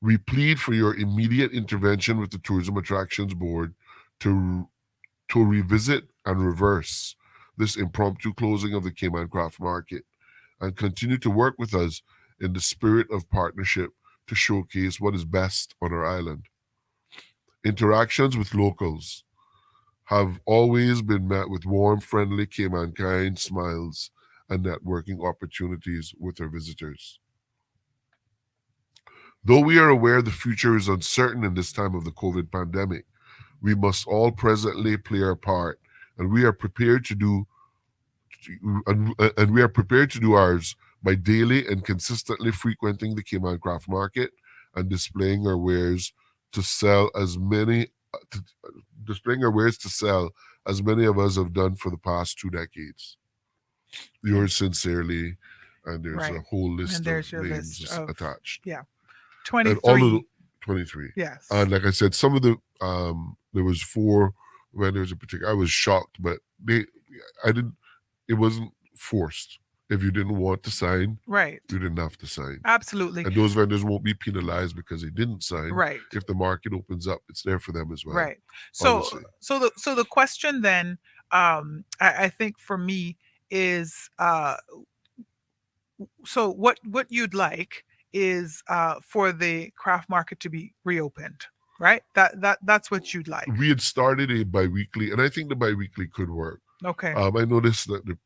We plead for your immediate intervention with the Tourism Attractions Board to revisit and reverse this impromptu closing of the Cayman Craft Market and continue to work with us in the spirit of partnership to showcase what is best on our island. Interactions with locals have always been met with warm, friendly Cayman smiles and networking opportunities with our visitors. Though we are aware the future is uncertain in this time of the COVID pandemic, we must all presently play our part, and we are prepared to do and we are prepared to do ours by daily and consistently frequenting the Cayman Craft Market and to sell as many to, displaying our wares to sell as many of us have done for the past 2 decades. Okay. Yours sincerely, and there's a Right. whole And list of there's your names list of, attached, yeah, and all of the 23. 23. Yes. And like I said, some of the there was four vendors in particular. I was shocked, but I didn't. It wasn't forced. If you didn't want to sign, Right. you didn't have to sign. Absolutely. And those vendors won't be penalized because they didn't sign. Right. If the market opens up, it's there for them as well. Right. So Obviously, so the question then, I think for me is, so what you'd like is, for the craft market to be reopened, right? That's what you'd like. we had started a biweekly, and I think the biweekly could work. Okay. I noticed that the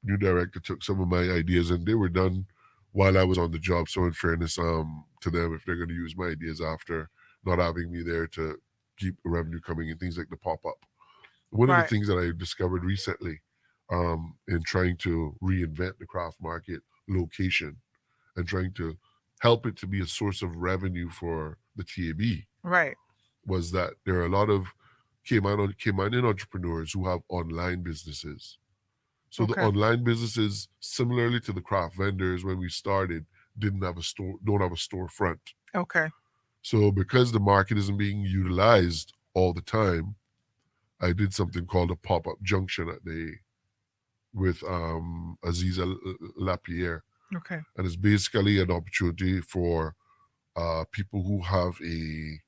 new director took some of my ideas, and they were done while I was on the job. So, in fairness, to them, if they're going to use my ideas after not having me there to keep revenue coming and things like the pop up. One of the Right. things that I discovered recently, in trying to reinvent the craft market location and trying to help it to be a source of revenue for the TAB, Right. was that there are a lot of Caymanian entrepreneurs who have online businesses. So the Okay. online businesses, similarly to the craft vendors when we started, don't have a storefront. Okay. So because the market isn't being utilized all the time, I did something called a pop-up junction with Aziza Lapierre, Okay. and it's basically an opportunity for people who have a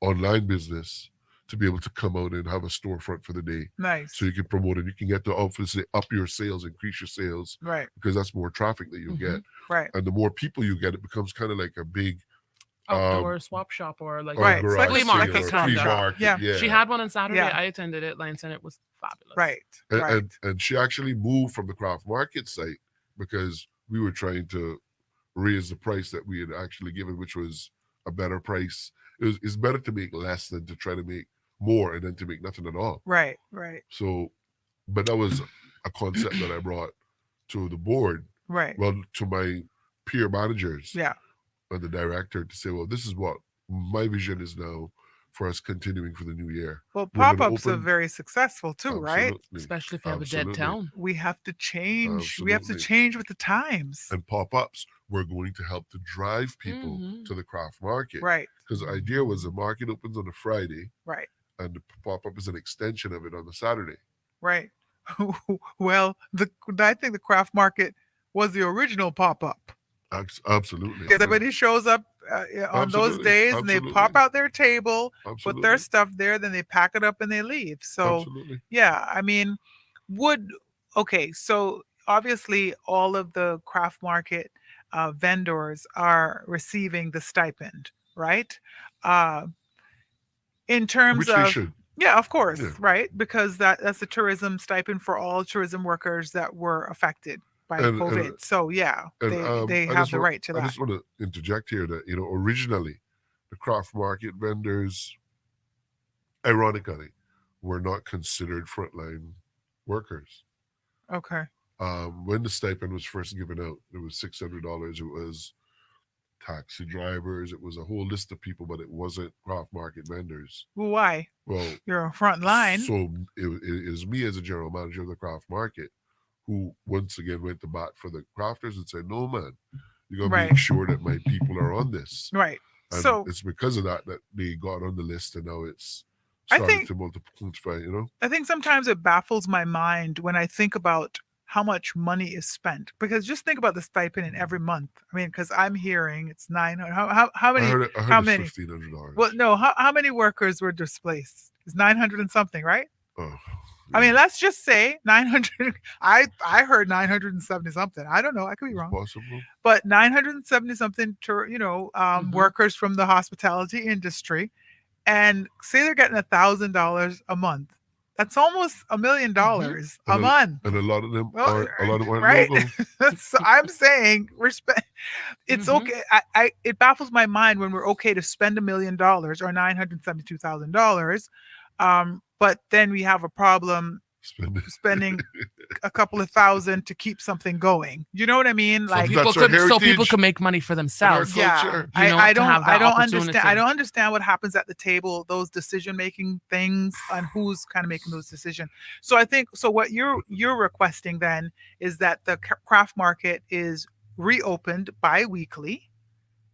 online business to be able to come out and have a storefront for the day, so Nice. you can promote it. You can get to obviously up your sales, increase your sales, Right. because that's more traffic that you'll get, Right. and the more people you get, it becomes kind of like a big um Outdoor swap shop or like or a Right. It's garage flea sale like a market or a swap flea kind of. shop. market. Yeah. She Yeah. had one on Saturday. Yeah. I attended it, Lance, and it was fabulous. Right. and, Right. and and she actually moved from the craft market site because we were trying to raise the price that we had actually given, which was a better price. It's better to make less than to try to make more and then to make nothing at all. Right. Right. So, but that was a concept that I brought to the board, Right. well, to my peer managers Yeah. and the director, to say, well, this is what my vision is now for us continuing for the new year. Well, We're going to pop-ups are open, very successful too, right? absolutely, Especially if you have a dead absolutely, town. We have to change. We have to absolutely. change with the times. And pop-ups were going to help to drive people Hmm. to the craft market, Right. because the idea was the market opens on a Friday Right. and the pop-up is an extension of it on the Saturday. Right. Well, the I think the craft market was the original pop-up. Absolutely, Because everybody shows up, on those absolutely, days and they pop absolutely, out their table, put their absolutely, stuff there, then they pack it up and they leave. So, absolutely. yeah, I mean, would okay, so obviously all of the craft market, vendors are receiving the stipend, right? Uh, in terms Which they of, should. yeah, of course, Yeah. right? Because that's the tourism stipend for all tourism workers that were affected by the And COVID. So yeah, they have the right to I that. just want to interject here that, originally the craft market vendors, ironically, were not considered frontline workers. Okay. When the stipend was first given out, it was $600. It was taxi drivers. It was a whole list of people, but it wasn't craft market vendors. Well, why? Well, You're a front line. so it is me as a general manager of the craft market who once again went to bat for the crafters and said, "No, man, you gotta Right. make sure that my people are on this." Right. And So it's because of that that they got on the list, and now it's I started think to multiply. I think sometimes it baffles my mind when I think about how much money is spent. Because just think about the stipend in every month. I mean, because I'm hearing it's 900. How I many? heard it. I heard How it's many? $1,500. Well, no. How many workers were displaced? It's 900 and something, right? Oh, I mean, yeah, let's just say 900. I heard 970 something. I don't know. I could be it's wrong, possible. but 970 something, Hmm. workers from the hospitality industry, and say they're getting $1,000 a month. That's almost Mhm. $1 million and a month. and a lot of them Well, aren't. A lot of them aren't right? local. So I'm saying it's Mhm. okay. It baffles my mind when we're okay to spend $1 million or $972,000, but then we have a problem Spend spending a couple of thousand to keep something going. You know what I mean? So Like, people That's our could so people heritage could make money for and our themselves, yeah, culture. you know, to have I that don't understand. I opportunity. don't understand what happens at the table, those decision making things, and who's kind of making those decisions. So I think so. What you're requesting then is that the craft market is reopened bi-weekly,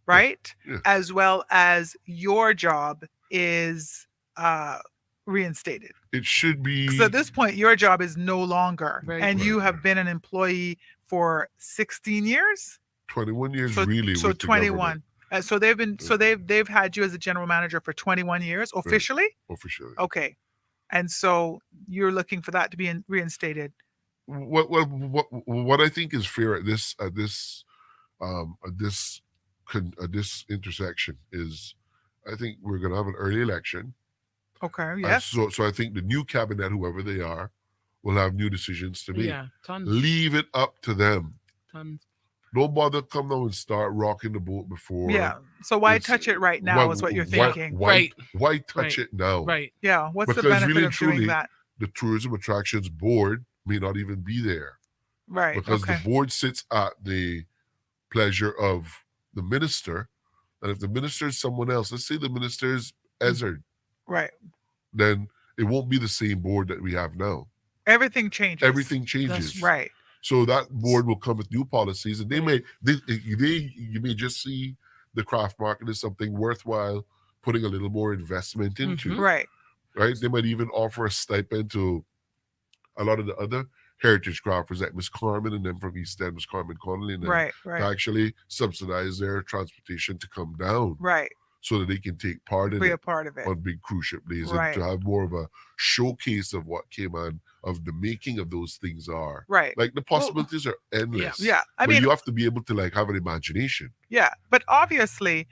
Yeah, right? yeah. As well as your job is uh, reinstated. It should Because at be this point, your job is no longer, Right. and right. you have been an employee for 16 years. 21 years So really so with the government. 21. So they've been Uh, so they've had you as a general manager for 21 years right, officially. officially. Okay, and so you're looking for that to be reinstated. What I think is fair at this intersection is, I think we're going to have an early election. Okay. Yes. So I think the new cabinet, whoever they are, will have new decisions to make. Yeah, tons, Leave it up to them. tons. Don't bother come down and start rocking the boat before Yeah. So why it's touch it right why now? Is what you're Yeah, thinking? right, why touch right, it now? right. Yeah. What's the Because benefit really and of doing truly, that? the tourism attractions board may not even be there, Right. because the Okay. board sits at the pleasure of the minister. And if the minister is someone else, let's say the minister is Ezard, Right. then it won't be the same board that we have now. Everything changes. Everything changes. Right. So that board will come with new policies, and Right. you may just see the craft market as something worthwhile putting a little more investment into. Mhm. Right. Right? They might even offer a stipend to a lot of the other heritage crafters like Miss Carmen and them from East End, Miss Carmen Connolly and them, Right. to Right. actually subsidize their transportation to come down Right. so that they can take part in Be a it part of it. on big cruise ship days, and Right. to have more of a showcase of what came on, of the making of those things are. Right. Like the Well, possibilities are endless. yeah. I But mean, you have to be able to like have an imagination. yeah. But obviously,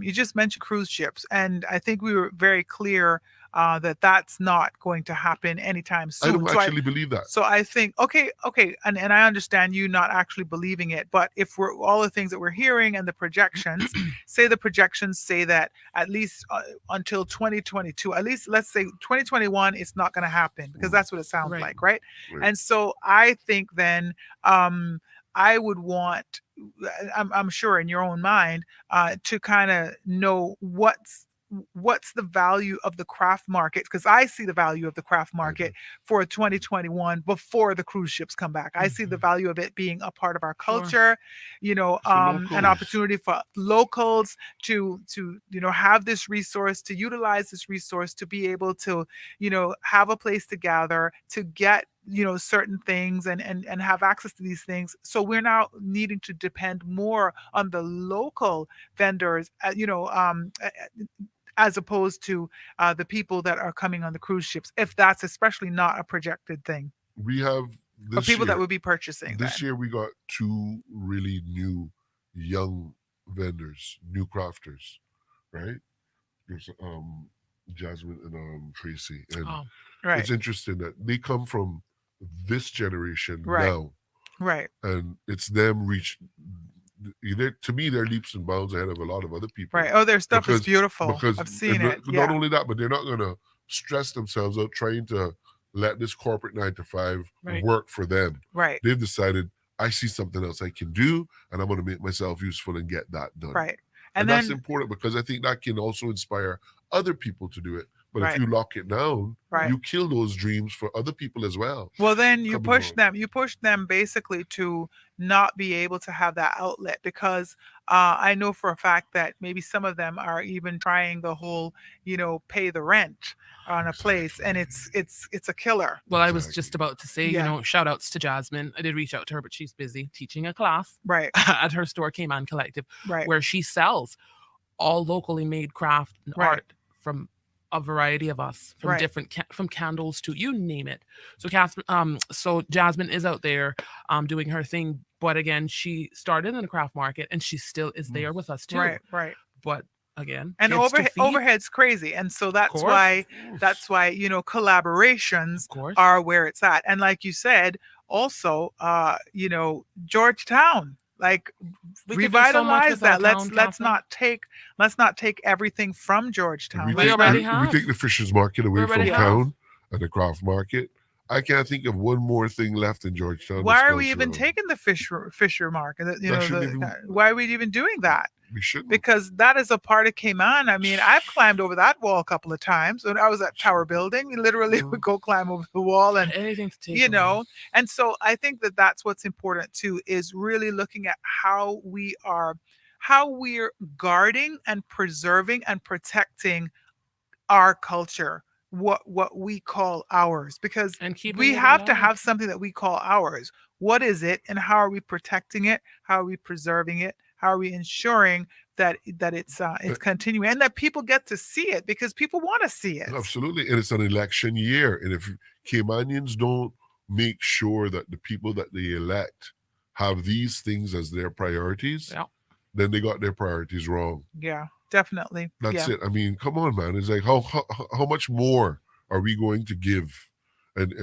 you just mentioned cruise ships, and I think we were very clear that that's not going to happen anytime I soon. don't actually believe that. So I think okay, and I understand you not actually believing it, but if we're all the things that we're hearing and the projections, the projections say that at least until 2022, at least let's say 2021, it's not going to happen because that's what it sounds Right. like, right? Right. And so I think then I would want, I'm sure in your own mind, to kind of know what's the value of the craft market, because I see the value of the craft I do. market for 2021 before the cruise ships come back. I see the Mhm. value of it being a part of our Sure. culture, For an locals. opportunity for locals to have this resource, to utilize this resource, to be able to have a place to gather, to get certain things, and have access to these things. So we're now needing to depend more on the local vendors, as opposed to the people that are coming on the cruise ships, if that's especially not a projected thing, We have or this people that year. would be purchasing This then. year we got two really new young vendors, new crafters, right? There's Jasmine and Tracy, and Oh, Right. it's interesting that they come from this generation Right. now, Right. and it's them reach. To me, they're leaps and bounds ahead of a lot of other people, Right. Oh, their stuff is because beautiful. because I've seen not it. not Yeah. only that, but they're not gonna stress themselves out trying to let this corporate 9 to 5 right. work for them. Right. They've decided, I see something else I can do, and I'm going to make myself useful and get that done. Right. And And that's then important, because I think that can also inspire other people to do it. But if right. you lock it down, Right. you kill those dreams for other people as well. Well, then you Coming push on. them. You push them basically to not be able to have that outlet, because I know for a fact that maybe some of them are even trying the whole, pay the rent on a place, and Exactly. it's a killer. Well, I was Exactly. just about to say, Yeah. shout outs to Jasmine. I did reach out to her, but she's busy teaching a class Right. at her store, Cayman Collective, Right. where she sells all locally made craft and Right. art from a variety of us, from Right. different from candles to you name it. So so Jasmine is out there doing her thing, but again, she started in the craft market and she still is there with us too. Right. Right. But again, And kids to feed. overhead's crazy, and so Of that's course, why of collaborations course. are where it's at. And like you said, also, Georgetown, like, We could do so much revitalize with our that. town, Catherine. Let's not take everything from If Georgetown. we We Let's take not. already if we have. take the fishers market We away already from Yeah. have. town and the craft market, I can't think of one more thing left in Georgetown Why that's are we even cultural. taking the fisher mark? That shouldn't even. Why are we even doing that? We shouldn't. Because that is a part of Cayman. I mean, I've climbed over that wall a couple of times when I was at Tower Building. We literally would Well, go climb over the wall, and Anything to take you away. know, and so I think that that's what's important too, is really looking at how we're guarding and preserving and protecting our culture, what we call ours, because And keeping we it have to alive. have something that we call ours. What is it, and how are we protecting it? How are we preserving it? How are we ensuring that uh, it's continuing, and that people get to see it, because people want to see it. absolutely, and it's an election year, and if Caymanians don't make sure that the people that they elect have these things as their priorities, Yeah. then they got their priorities wrong. Yeah, definitely. That's Yeah. it. I mean, come on, man. It's like how much more are we going to give, and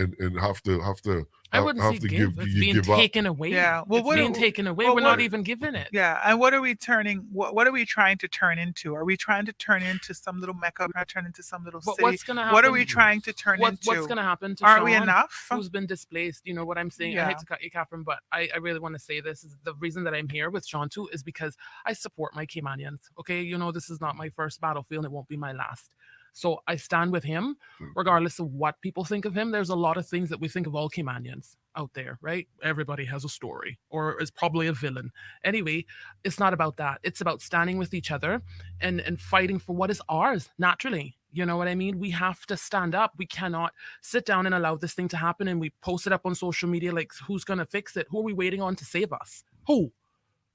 I wouldn't say have to give. It's being give up? taken away. Yeah. Well, It's being taken away. We're not what Right. even giving it. Yeah, and what are we turning? What are we trying to turn into? Are we trying to turn into some little mecca? Are we trying to turn into some little But city? what's gonna What are happen? we trying to turn What's into? gonna happen to Aren't we Sean, enough? who's been displaced? You know what I'm saying? I hate Yeah. to cut you, Catherine, but I really want to say this. Is the reason that I'm here with Sean too is because I support my Caymanians. Okay, this is not my first battlefield. And it won't be my last. So I stand with him, regardless of what people think of him. There's a lot of things that we think of all Caymanians out there, right? Everybody has a story or is probably a villain. Anyway, it's not about that. It's about standing with each other and fighting for what is ours naturally. You know what I mean? We have to stand up. We cannot sit down and allow this thing to happen and we post it up on social media like who's going to fix it? Who are we waiting on to save us? Who?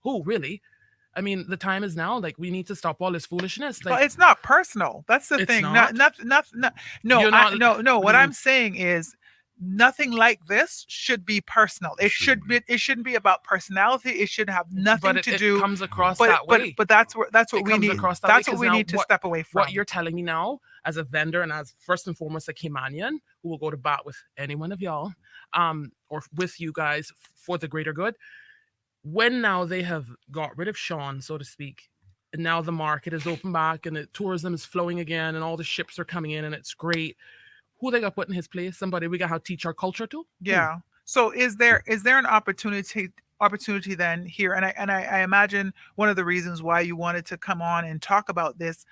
Who really? I mean, the time is now. Like we need to stop all this foolishness. Well, Like it's not personal. That's the it's thing. Not, not. not, not, not no, You're not. no. What do What you I'm mean? saying is nothing like this should be personal. It shouldn't be. It shouldn't be about personality. It should have But nothing it, to it do. comes across But that way. that's what It we comes need. across that way That's what because we now need to step away what from. you're telling me now as a vendor and as first and foremost a Caymanian who will go to bat with any one of y'all, or with you guys for the greater good. When now they have got rid of Sean, so to speak, and now the market is open back and the tourism is flowing again and all the ships are coming in and it's great. Who they got put in his place? Somebody we got to teach our culture to? Who? Yeah. So is there an opportunity then here? And I imagine one of the reasons why you wanted to come on and talk about this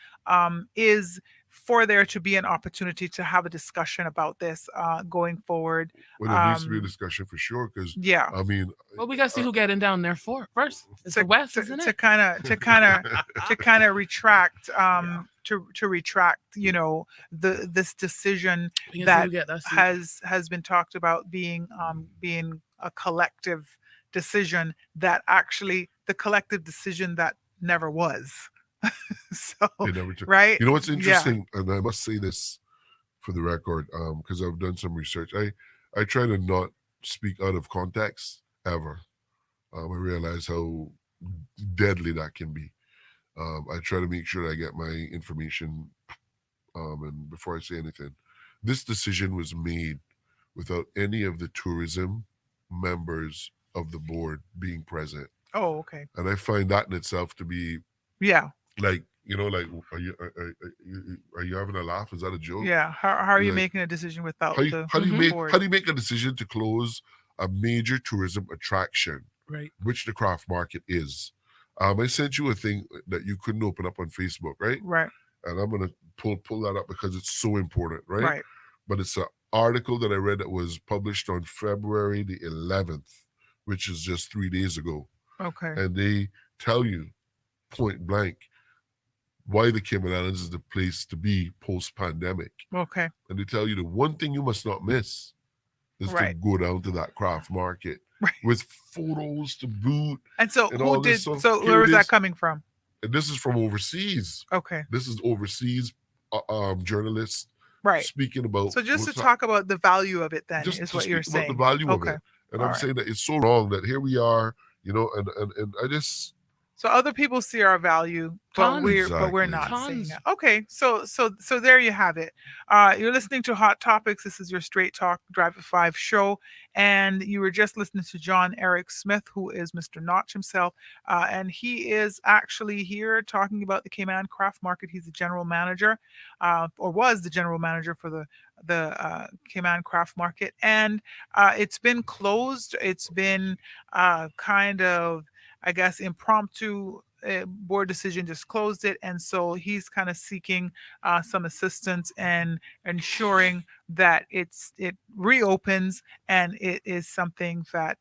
is for there to be an opportunity to have a discussion about this going forward. Well, there needs to be a Um, discussion for sure, because yeah. I mean, Well, we got to see uh, who getting down there for first. It's to the West, to isn't to it? kind of to kind of retract Yeah. to retract this decision We can see that who get that seat. has been talked about being a collective decision, that actually the collective decision that never was. So, it never took. right? You know what's Yeah. interesting, and I must say this for the record, because I've done some research. I try to not speak out of context ever. I realize how deadly that can be. I try to make sure I get my information, and before I say anything, this decision was made without any of the tourism members of the board being present, Oh, okay. and I find that in itself to be Yeah. like, like, are you having a laugh? Is that a joke? Yeah. How are you Like, making a decision without how you, the how do you Mhm. make board? how do you make a decision to close a major tourism attraction, Right. which the craft market is? I sent you a thing that you couldn't open up on Facebook, right? Right. And I'm gonna pull that up because it's so important, right? Right. But it's an article that I read that was published on February the 11th, which is just 3 days ago, Okay. and they tell you point blank why the Cayman Islands is the place to be post pandemic. Okay. And they tell you the one thing you must not miss is to Right. go down to that craft market Right. with photos to boot And so and who all this did? stuff. So Here where it was that is. coming from? And this is from overseas. Okay. This is overseas journalists Right. speaking about So just to what's talk about the value of it, then just is to what you're speak about the saying. value of Okay. it. And All I'm right. saying that it's so wrong that here we are, and I just So other people see our value, but Tons, we're Exactly. not seeing tons. it. Okay, so there you have it. You're listening to Hot Topics. This is your Straight Talk Drive at Five show, and you were just listening to John Eric Smith, who is Mr. Notch himself, and he is actually here talking about the Cayman Craft Market. He's the general manager, or was the general manager for the Cayman Craft Market, and it's been closed. It's been kind of, I guess, impromptu board decision just closed it, and so he's kind of seeking some assistance and ensuring that it reopens and it is something that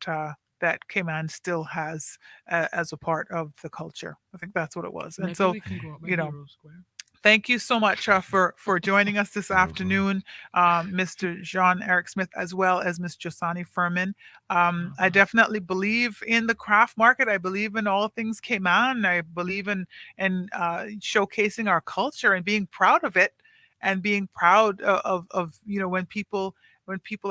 that Cayman still has as a part of the culture. I think that's what it was, and Maybe so we can go up by you know Hero Square. thank you so much for joining us this No problem. afternoon, Mr. Jean Eric Smith, as well as Ms. Josani Furman. I Uh-huh. definitely believe in the craft market. I believe in all things Cayman. I believe in showcasing our culture and being proud of it, and being proud of when people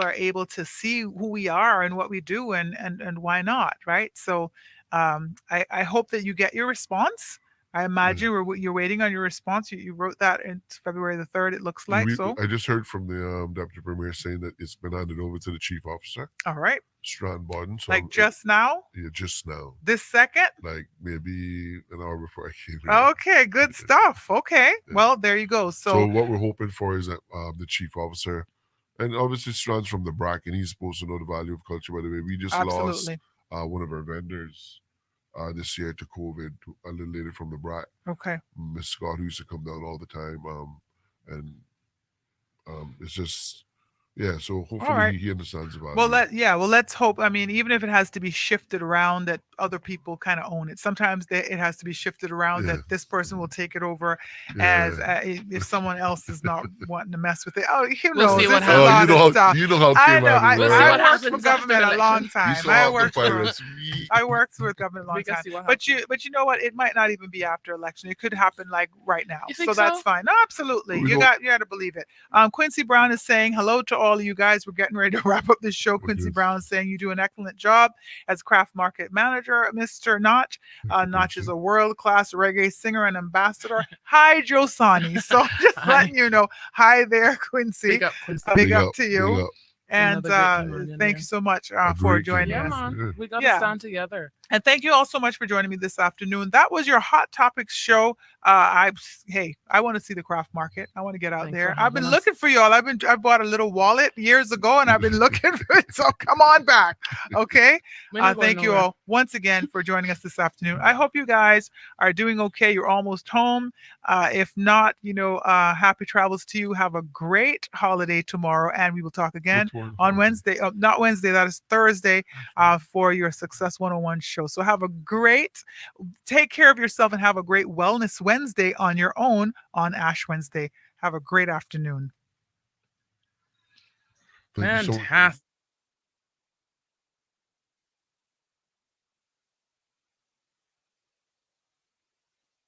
are able to see who we are and what we do, and why not, right? So I hope that you get your response. I Yeah. imagine you're waiting on your response. You wrote that in February the 3rd, it looks like. So, I just heard from the deputy premier saying that it's been handed over to the chief officer, all right. Strand Borden. So Like just now, yeah, just now, this second. like maybe an hour before I came here. Okay, good stuff. Okay. Yeah. Well, there you go. So So, what we're hoping for is that the chief officer, and obviously Strand's from the BRAC, and he's supposed to know the value of culture. By the way, we just lost absolutely. one of our vendors this year to COVID, a little lady from the BRAC, Okay. Miss Scott, who used to come down all the time. And it's just, yeah. So All hopefully right. he understands the Well, value. well, let's hope. I mean, even if it has to be shifted around, that other people kind of own it. Sometimes it has to be shifted around Yeah, that this person will take it over, as yeah. if someone else is not wanting to mess with it. Oh, who We'll see knows? what It's a Oh, lot happens. of stuff. you know how I know. Cayman We'll see I what works. worked for happens after government the a long election. You time. saw I out the worked for pirates. I worked with government a We long can time. see what But happens. you know what? It might not even be after election. It could happen like right now. You So think that's so? fine. No, absolutely. We hope. You got to believe it. Quincy Brown is saying hello to all of you guys. We're getting ready to wrap up this show. Quincy Okay, Brown is saying you do an excellent job as craft market manager, Mr. Notch. thank you, Notch is Quincy. a world class reggae singer and ambassador. Hi, Josani. So just Hi. letting you know. Hi there, Quincy. Big up, Quincy. Big Big up up, to big you. up. And Another great Caymanian thank you there. so much A for great joining Yeah, us. Caymanian. man. Yeah. We got to Yeah. stand together. And thank you all so much for joining me this afternoon. That was your Hot Topics show. Hey, I want to see the craft market. I want to get out Thanks for there. I've having been us. looking for y'all. I bought a little wallet years ago, and I've been looking for it. So come on back, okay? We're not going Thank you nowhere. all once again for joining us this afternoon. I hope you guys are doing okay. You're almost home. If not, happy travels to you. Have a great holiday tomorrow, and we will talk again What's one on holiday? Wednesday. Not Wednesday. That is Thursday That's right. for your Success 101 show. So take care of yourself and have a great Wellness Wednesday on your own on Ash Wednesday. Have a great afternoon. Thank you so much. Fantastic.